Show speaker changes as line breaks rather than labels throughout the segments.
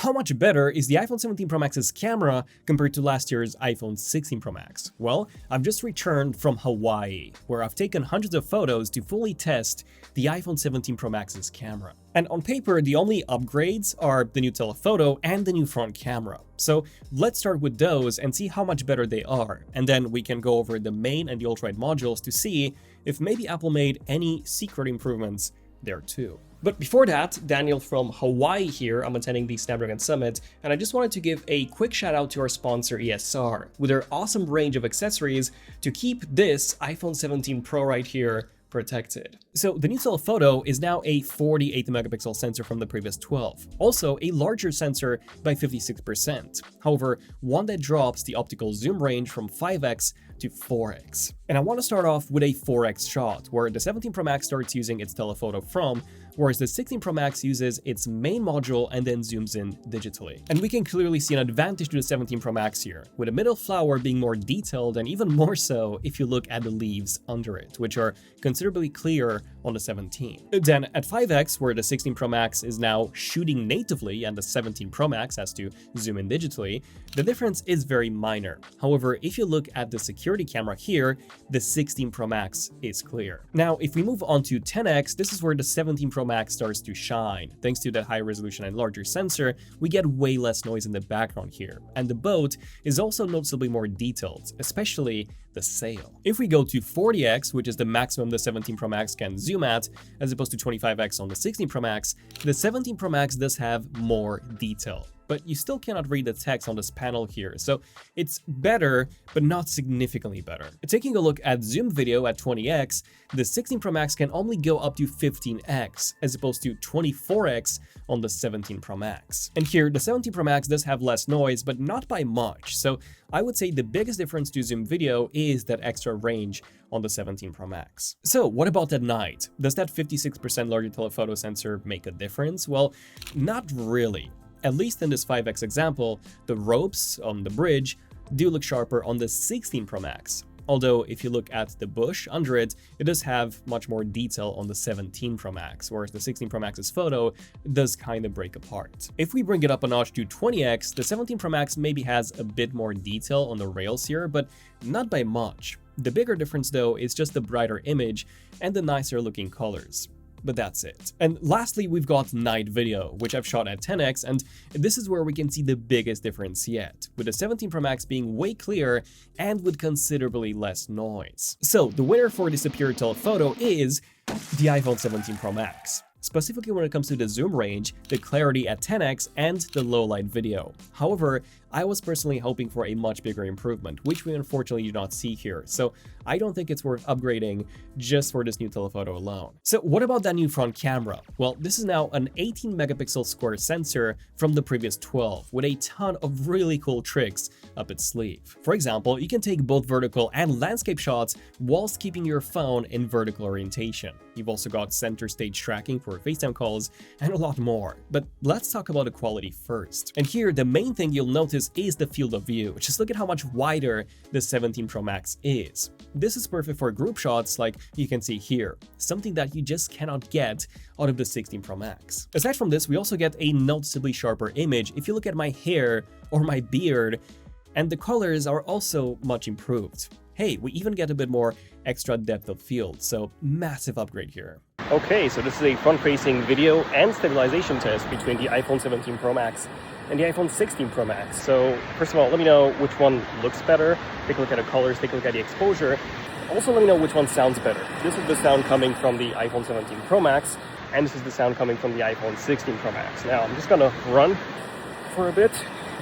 how much better is the iPhone 17 Pro Max's camera compared to last year's iPhone 16 Pro Max? Well, I've just returned from Hawaii, where I've taken hundreds of photos to fully test the iPhone 17 Pro Max's camera. And on paper, the only upgrades are the new telephoto and the new front camera. So let's start with those and see how much better they are, and then we can go over the main and the Ultrawide modules to see if maybe Apple made any secret improvements there too. But before that, Daniel from Hawaii here. I'm attending the Snapdragon Summit, and I just wanted to give a quick shout out to our sponsor ESR with their awesome range of accessories to keep this iPhone 17 Pro right here protected. So the new telephoto is now a 48 megapixel sensor from the previous 12, also a larger sensor by 56%, however one that drops the optical zoom range from 5x to 4x. And I want to start off with a 4x shot, where the 17 Pro Max starts using its telephoto from, whereas the 16 Pro Max uses its main module and then zooms in digitally. And we can clearly see an advantage to the 17 Pro Max here, with the middle flower being more detailed, and even more so if you look at the leaves under it, which are considerably clearer on the 17. Then at 5x, where the 16 Pro Max is now shooting natively and the 17 Pro Max has to zoom in digitally, the difference is very minor. However, if you look at the security camera here, the 16 Pro Max is clear. Now, if we move on to 10x, this is where the 17 Pro Max starts to shine. Thanks to the high resolution and larger sensor, we get way less noise in the background here, and the boat is also noticeably more detailed, especially the sail. If we go to 40x, which is the maximum the 17 Pro Max can zoom at, as opposed to 25x on the 16 Pro Max, the 17 Pro Max does have more detail. But you still cannot read the text on this panel here, so it's better, but not significantly better. Taking a look at zoom video at 20x, the 16 Pro Max can only go up to 15x, as opposed to 24x on the 17 Pro Max. And here, the 17 Pro Max does have less noise, but not by much, so I would say the biggest difference to zoom video is that extra range on the 17 Pro Max. So what about at night? Does that 56% larger telephoto sensor make a difference? Well, not really. At least in this 5x example, the ropes on the bridge do look sharper on the 16 Pro Max. Although if you look at the bush under it, it does have much more detail on the 17 Pro Max, whereas the 16 Pro Max's photo does kind of break apart. If we bring it up a notch to 20x, the 17 Pro Max maybe has a bit more detail on the rails here, but not by much. The bigger difference though is just the brighter image and the nicer looking colors. But that's it. And lastly, we've got night video, which I've shot at 10x, and this is where we can see the biggest difference yet, with the 17 Pro Max being way clearer and with considerably less noise. So the winner for the superior telephoto is the iPhone 17 Pro Max. Specifically when it comes to the zoom range, the clarity at 10x, and the low light video. However, I was personally hoping for a much bigger improvement, which we unfortunately do not see here, so I don't think it's worth upgrading just for this new telephoto alone. So what about that new front camera? Well, this is now an 18 megapixel square sensor from the previous 12, with a ton of really cool tricks up its sleeve. For example, you can take both vertical and landscape shots whilst keeping your phone in vertical orientation. You've also got center stage tracking for FaceTime calls and a lot more. But let's talk about the quality first. And here, the main thing you'll notice is the field of view. Just look at how much wider the 17 Pro Max is. This is perfect for group shots like you can see here, something that you just cannot get out of the 16 Pro Max. Aside from this, we also get a noticeably sharper image if you look at my hair or my beard, and the colors are also much improved. Hey, we even get a bit more extra depth of field, so massive upgrade here. Okay, so this is a front-facing video and stabilization test between the iPhone 17 Pro Max and the iPhone 16 Pro Max. So first of all, let me know which one looks better. Take a look at the colors, take a look at the exposure. Also let me know which one sounds better. This is the sound coming from the iPhone 17 Pro Max, and this is the sound coming from the iPhone 16 Pro Max. Now I'm just gonna run for a bit.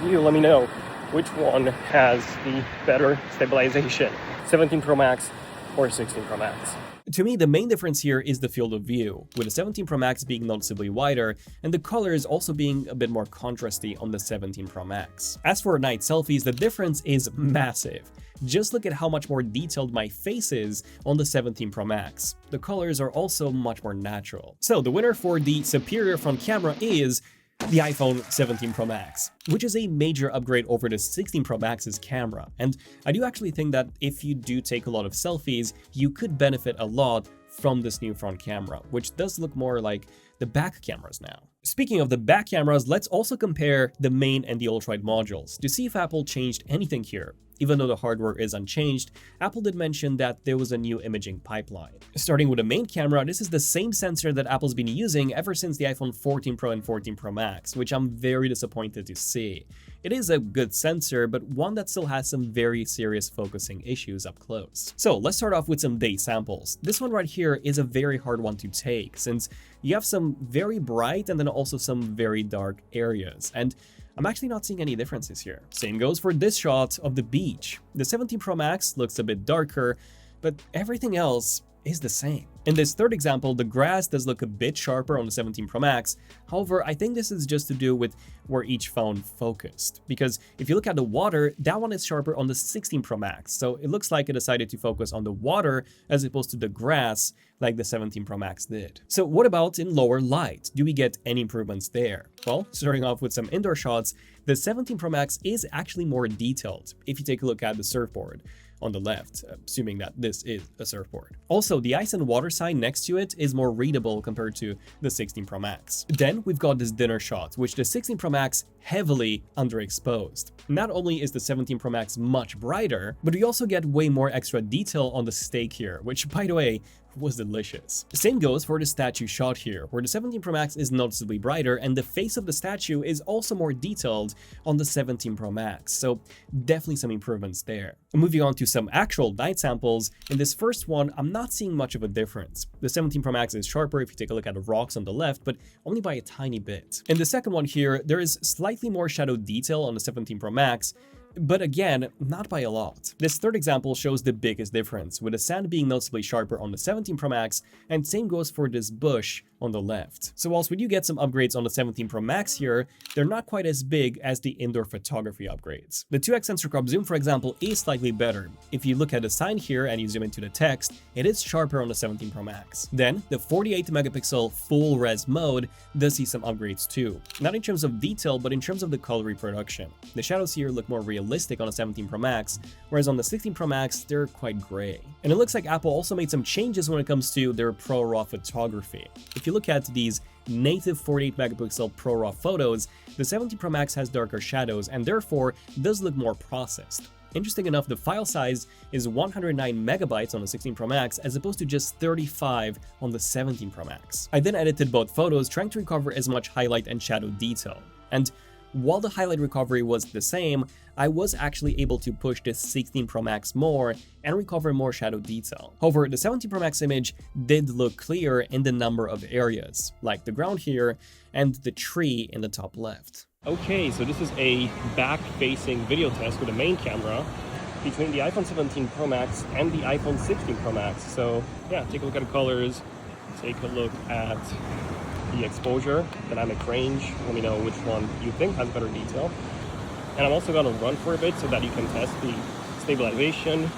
You let me know which one has the better stabilization, 17 Pro Max or 16 Pro Max. To me, the main difference here is the field of view, with the 17 Pro Max being noticeably wider and the colors also being a bit more contrasty on the 17 Pro Max. As for night selfies, the difference is massive. Just look at how much more detailed my face is on the 17 Pro Max. The colors are also much more natural. So the winner for the superior front camera is the iPhone 17 Pro Max, which is a major upgrade over the 16 Pro Max's camera. And I do actually think that if you do take a lot of selfies, you could benefit a lot from this new front camera, which does look more like the back cameras now. Speaking of the back cameras, let's also compare the main and the Ultrawide modules to see if Apple changed anything here. Even though the hardware is unchanged, Apple did mention that there was a new imaging pipeline. Starting with the main camera, this is the same sensor that Apple's been using ever since the iPhone 14 Pro and 14 Pro Max, which I'm very disappointed to see. It is a good sensor, but one that still has some very serious focusing issues up close. So let's start off with some day samples. This one right here is a very hard one to take, since you have some very bright and then also some very dark areas, and I'm actually not seeing any differences here. Same goes for this shot of the beach. The 17 Pro Max looks a bit darker, but everything else is the same. In this third example, the grass does look a bit sharper on the 17 Pro Max. However, I think this is just to do with where each phone focused. Because if you look at the water, that one is sharper on the 16 Pro Max. So it looks like it decided to focus on the water as opposed to the grass like the 17 Pro Max did. So what about in lower light? Do we get any improvements there? Well, starting off with some indoor shots, the 17 Pro Max is actually more detailed if you take a look at the surfboard on the left, assuming that this is a surfboard. Also, the ice and water sign next to it is more readable compared to the 16 Pro Max. Then we've got this dinner shot, which the 16 Pro Max heavily underexposed. Not only is the 17 Pro Max much brighter, but we also get way more extra detail on the steak here, which, by the way, was delicious. The same goes for the statue shot here, where the 17 Pro Max is noticeably brighter and the face of the statue is also more detailed on the 17 Pro Max, so definitely some improvements there. Moving on to some actual night samples, in this first one, I'm not seeing much of a difference. The 17 Pro Max is sharper if you take a look at the rocks on the left, but only by a tiny bit. In the second one here, there is slightly more shadow detail on the 17 Pro Max, but again, not by a lot. This third example shows the biggest difference, with the sand being noticeably sharper on the 17 Pro Max, and same goes for this bush on the left. So whilst we do get some upgrades on the 17 Pro Max here, they're not quite as big as the indoor photography upgrades. The 2x sensor crop zoom, for example, is slightly better. If you look at the sign here and you zoom into the text, it is sharper on the 17 Pro Max. Then, the 48 megapixel full res mode does see some upgrades too. Not in terms of detail, but in terms of the color reproduction. The shadows here look more realistic on the 17 Pro Max, whereas on the 16 Pro Max, they're quite gray. And it looks like Apple also made some changes when it comes to their ProRes photography. If you look at these native 48 megapixel ProRes photos, the 17 Pro Max has darker shadows and therefore does look more processed. Interesting enough, the file size is 109 megabytes on the 16 Pro Max as opposed to just 35 on the 17 Pro Max. I then edited both photos trying to recover as much highlight and shadow detail. And while the highlight recovery was the same, I was actually able to push the 16 Pro Max more and recover more shadow detail. However, the 17 Pro Max image did look clear in the number of areas, like the ground here and the tree in the top left. Okay, so this is a back-facing video test with the main camera between the iPhone 17 Pro Max and the iPhone 16 Pro Max. So yeah, take a look at the colors, take a look at the exposure, dynamic range. Let me know which one you think has better detail. And I'm also gonna run for a bit so that you can test the stabilization.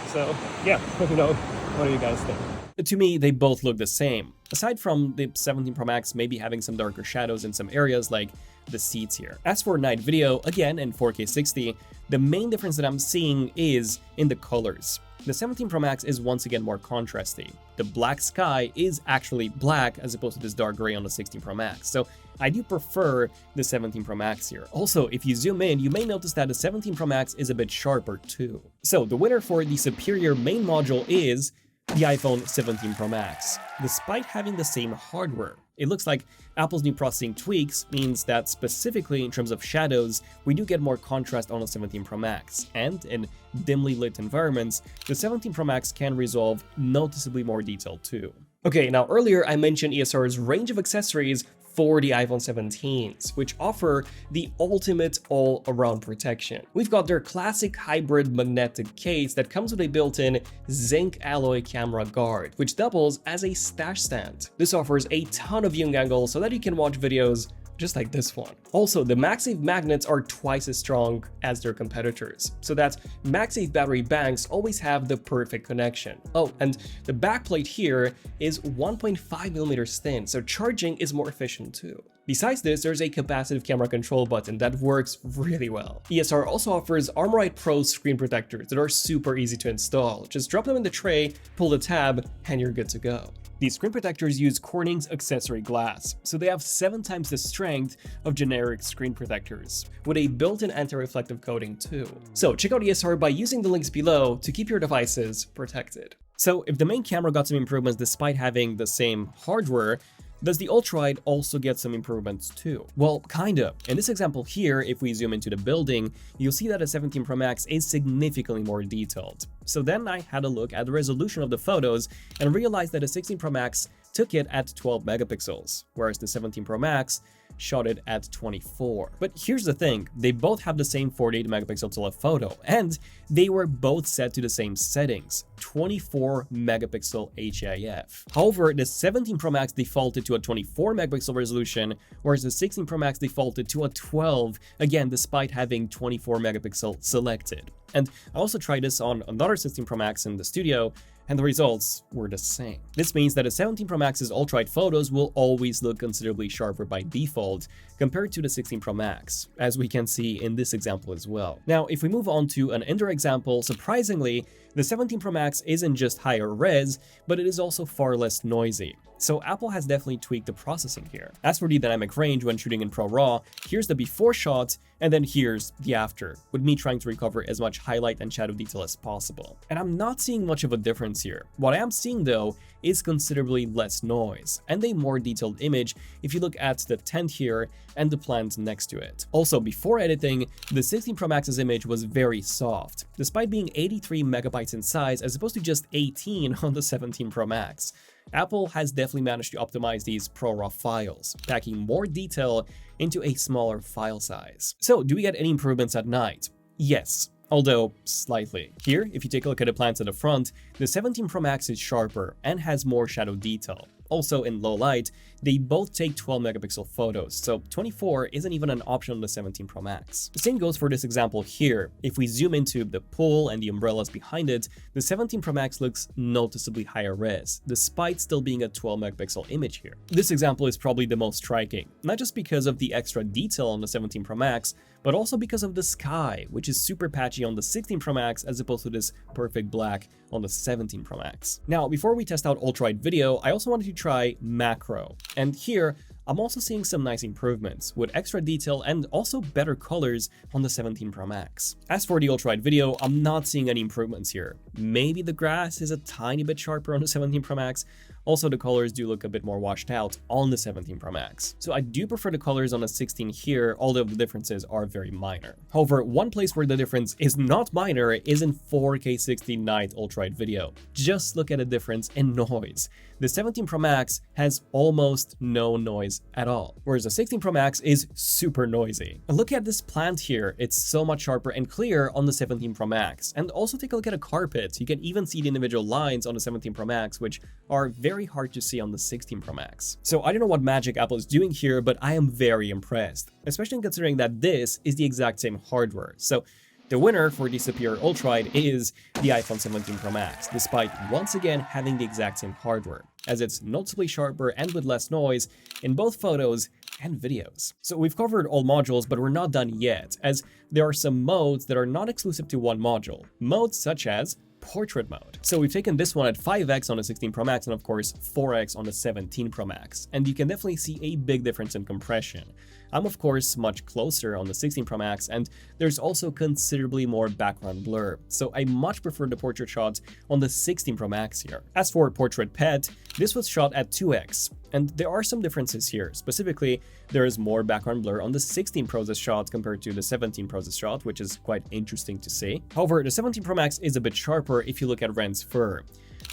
So yeah, let me know, what do you guys think? To me, they both look the same. Aside from the 17 Pro Max maybe having some darker shadows in some areas like the seats here. As for night video, again in 4K 60, the main difference that I'm seeing is in the colors. The 17 Pro Max is once again more contrasty. The black sky is actually black as opposed to this dark gray on the 16 Pro Max. So I do prefer the 17 Pro Max here. Also, if you zoom in, you may notice that the 17 Pro Max is a bit sharper too. So the winner for the superior main module is the iPhone 17 Pro Max. Despite having the same hardware, it looks like Apple's new processing tweaks means that specifically in terms of shadows, we do get more contrast on the 17 Pro Max, and in dimly lit environments, the 17 Pro Max can resolve noticeably more detail too. Okay, now earlier I mentioned ESR's range of accessories for the iPhone 17s, which offer the ultimate all-around protection. We've got their classic hybrid magnetic case that comes with a built-in zinc alloy camera guard, which doubles as a stash stand. This offers a ton of viewing angles so that you can watch videos just like this one. Also, the MagSafe magnets are twice as strong as their competitors, so that MagSafe battery banks always have the perfect connection. Oh, and the backplate here is 1.5 millimeters thin, so charging is more efficient too. Besides this, there's a capacitive camera control button that works really well. ESR also offers Armorite Pro screen protectors that are super easy to install. Just drop them in the tray, pull the tab, and you're good to go. These screen protectors use Corning's accessory glass, so they have 7 times the strength of generic screen protectors, with a built-in anti-reflective coating too. So check out ESR by using the links below to keep your devices protected. So if the main camera got some improvements despite having the same hardware, does the Ultrawide also get some improvements too? Well, kinda. In this example here, if we zoom into the building, you'll see that a 17 Pro Max is significantly more detailed. So then I had a look at the resolution of the photos and realized that a 16 Pro Max took it at 12 megapixels, whereas the 17 Pro Max shot it at 24. But here's the thing, they both have the same 48 megapixel telephoto, and they were both set to the same settings, 24 megapixel HEIF. However, the 17 Pro Max defaulted to a 24 megapixel resolution, whereas the 16 Pro Max defaulted to a 12, again, despite having 24 megapixel selected. And I also tried this on another 16 Pro Max in the studio, and the results were the same. This means that a 17 Pro Max's ultrawide photos will always look considerably sharper by default compared to the 16 Pro Max, as we can see in this example as well. Now, if we move on to an indoor example, surprisingly, the 17 Pro Max isn't just higher res, but it is also far less noisy. So Apple has definitely tweaked the processing here. As for the dynamic range when shooting in ProRes, here's the before shot, and then here's the after, with me trying to recover as much highlight and shadow detail as possible. And I'm not seeing much of a difference here. What I am seeing though is considerably less noise, and a more detailed image if you look at the tent here and the plant next to it. Also, before editing, the 16 Pro Max's image was very soft, despite being 83 megabytes in size as opposed to just 18 on the 17 Pro Max. Apple has definitely managed to optimize these ProRes files, packing more detail into a smaller file size. So, do we get any improvements at night? Yes, although slightly. Here, if you take a look at the plants at the front, the 17 Pro Max is sharper and has more shadow detail. Also, in low light, they both take 12 megapixel photos, so 24 isn't even an option on the 17 Pro Max. The same goes for this example here. If we zoom into the pool and the umbrellas behind it, the 17 Pro Max looks noticeably higher res, despite still being a 12 megapixel image here. This example is probably the most striking, not just because of the extra detail on the 17 Pro Max, but also because of the sky, which is super patchy on the 16 Pro Max as opposed to this perfect black on the 17 Pro Max. Now, before we test out ultrawide video, I also wanted to try macro. And here, I'm also seeing some nice improvements with extra detail and also better colors on the 17 Pro Max. As for the ultrawide video, I'm not seeing any improvements here. Maybe the grass is a tiny bit sharper on the 17 Pro Max. Also, the colors do look a bit more washed out on the 17 Pro Max. So I do prefer the colors on the 16 here, although the differences are very minor. However, one place where the difference is not minor is in 4K 60 night ultrawide video. Just look at the difference in noise. The 17 Pro Max has almost no noise at all, whereas the 16 Pro Max is super noisy. And look at this plant here, it's so much sharper and clear on the 17 Pro Max. And also take a look at a carpet, you can even see the individual lines on the 17 Pro Max, which are very hard to see on the 16 Pro Max. So I don't know what magic Apple is doing here, but I am very impressed, especially considering that this is the exact same hardware. So the winner for the superior ultrawide is the iPhone 17 Pro Max, despite once again having the exact same hardware, as it's noticeably sharper and with less noise in both photos and videos. So we've covered all modules, but we're not done yet, as there are some modes that are not exclusive to one module. Modes such as portrait mode. So we've taken this one at 5x on the 16 Pro Max and of course 4x on the 17 Pro Max, and you can definitely see a big difference in compression. I'm of course much closer on the 16 Pro Max, and there's also considerably more background blur, so I much prefer the portrait shots on the 16 Pro Max here. As for portrait pet, this was shot at 2x, and there are some differences here. Specifically, there is more background blur on the 16 Pro's shot compared to the 17 Pro's shot, which is quite interesting to see. However, the 17 Pro Max is a bit sharper if you look at Ren's fur.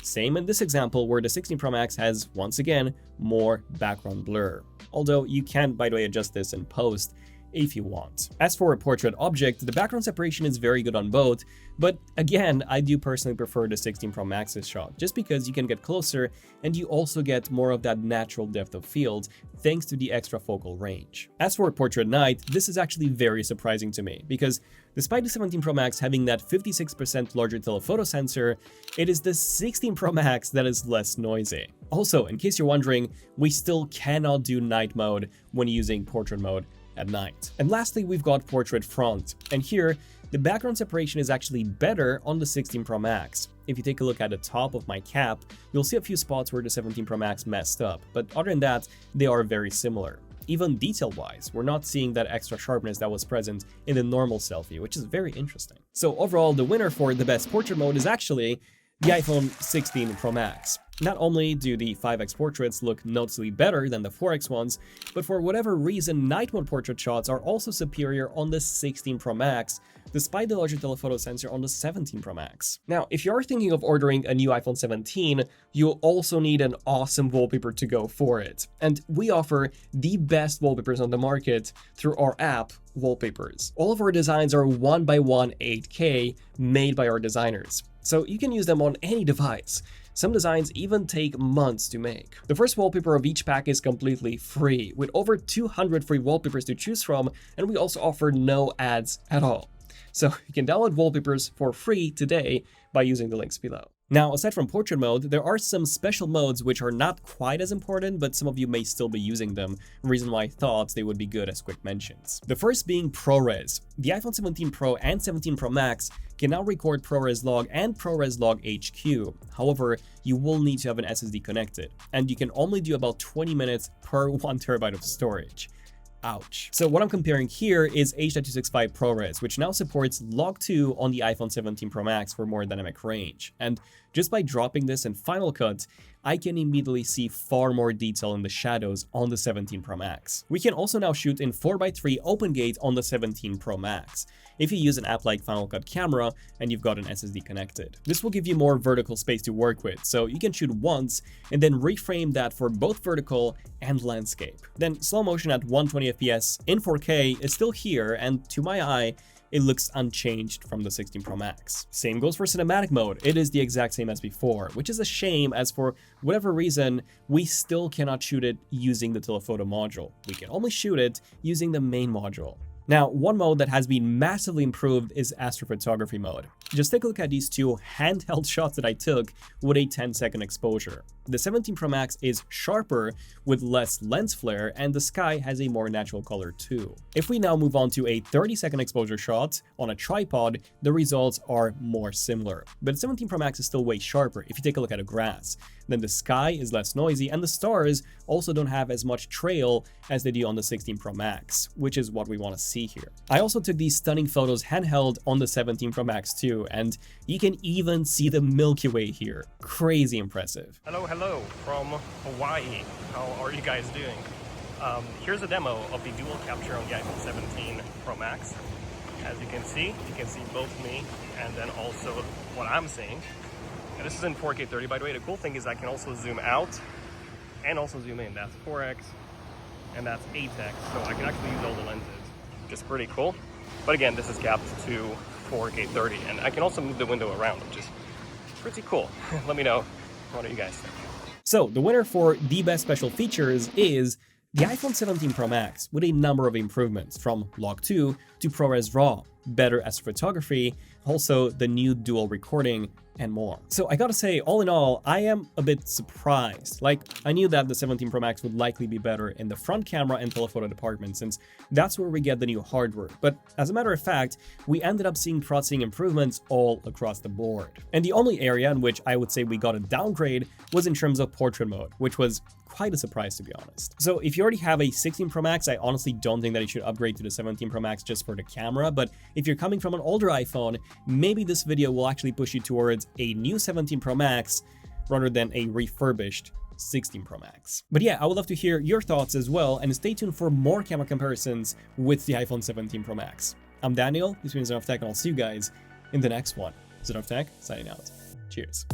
Same in this example where the 16 Pro Max has, once again, more background blur. Although you can, by the way, adjust this in post if you want. As for a portrait object, the background separation is very good on both, but again, I do personally prefer the 16 Pro Max's shot, just because you can get closer and you also get more of that natural depth of field thanks to the extra focal range. As for portrait night, this is actually very surprising to me, because despite the 17 Pro Max having that 56% larger telephoto sensor, it is the 16 Pro Max that is less noisy. Also, in case you're wondering, we still cannot do night mode when using portrait mode at night. And lastly, we've got portrait front. And here, the background separation is actually better on the 16 Pro Max. If you take a look at the top of my cap, you'll see a few spots where the 17 Pro Max messed up, but other than that, they are very similar. Even detail-wise, we're not seeing that extra sharpness that was present in the normal selfie, which is very interesting. So overall, the winner for the best portrait mode is actually the iPhone 16 Pro Max. Not only do the 5x portraits look noticeably better than the 4x ones, but for whatever reason, night mode portrait shots are also superior on the 16 Pro Max, despite the larger telephoto sensor on the 17 Pro Max. Now, if you're thinking of ordering a new iPhone 17, you'll also need an awesome wallpaper to go for it. And we offer the best wallpapers on the market through our app, WallpaperZ. All of our designs are 1x1 8K made by our designers, so you can use them on any device. Some designs even take months to make. The first wallpaper of each pack is completely free, with over 200 free wallpapers to choose from, and we also offer no ads at all. So you can download wallpapers for free today by using the links below. Now, aside from portrait mode, there are some special modes which are not quite as important, but some of you may still be using them, reason why I thought they would be good as quick mentions. The first being ProRes. The iPhone 17 Pro and 17 Pro Max can now record ProRes log and ProRes log HQ. However, you will need to have an SSD connected, and you can only do about 20 minutes per 1 TB of storage. Ouch. So what I'm comparing here is H.265 ProRes, which now supports Log 2 on the iPhone 17 Pro Max for more dynamic range. And just by dropping this in Final Cut, I can immediately see far more detail in the shadows on the 17 Pro Max. We can also now shoot in 4:3 OpenGate on the 17 Pro Max, if you use an app like Final Cut Camera and you've got an SSD connected. This will give you more vertical space to work with, so you can shoot once and then reframe that for both vertical and landscape. Then slow motion at 120 FPS in 4K is still here, and to my eye, it looks unchanged from the 16 Pro Max. Same goes for cinematic mode. It is the exact same as before, which is a shame, as for whatever reason, we still cannot shoot it using the telephoto module. We can only shoot it using the main module. Now, one mode that has been massively improved is astrophotography mode. Just take a look at these two handheld shots that I took with a 10-second exposure. The 17 Pro Max is sharper with less lens flare, and the sky has a more natural color too. If we now move on to a 30-second exposure shot on a tripod, the results are more similar. But the 17 Pro Max is still way sharper if you take a look at a grass. Then the sky is less noisy, and the stars also don't have as much trail as they do on the 16 Pro Max, which is what we want to see here. I also took these stunning photos handheld on the 17 Pro Max too, and you can even see the Milky Way here. Crazy impressive.
Hello from Hawaii. How are you guys doing? Here's a demo of the dual capture on the iPhone 17 Pro Max. As you can see both me and then also what I'm seeing. And this is in 4K 30, by the way. The cool thing is I can also zoom out and also zoom in. That's 4X and that's 8X, so I can actually use all the lenses, which is pretty cool. But again, this is capped to 4K 30, and I can also move the window around, which is pretty cool. Let me know what do you guys think.
So the winner for the best special features is the iPhone 17 Pro Max, with a number of improvements from Log 2 to ProRes RAW, better astrophotography, also the new dual recording, and more. So I gotta say, all in all, I am a bit surprised. Like, I knew that the 17 Pro Max would likely be better in the front camera and telephoto department, since that's where we get the new hardware. But as a matter of fact, we ended up seeing processing improvements all across the board. And the only area in which I would say we got a downgrade was in terms of portrait mode, which was quite a surprise, to be honest. So if you already have a 16 Pro Max, I honestly don't think that you should upgrade to the 17 Pro Max just for the camera, but if you're coming from an older iPhone, maybe this video will actually push you towards a new 17 Pro Max rather than a refurbished 16 Pro Max. But yeah, I would love to hear your thoughts as well, and stay tuned for more camera comparisons with the iPhone 17 Pro Max. I'm Daniel, this has been ZONEofTECH, and I'll see you guys in the next one. ZONEofTECH, signing out. Cheers.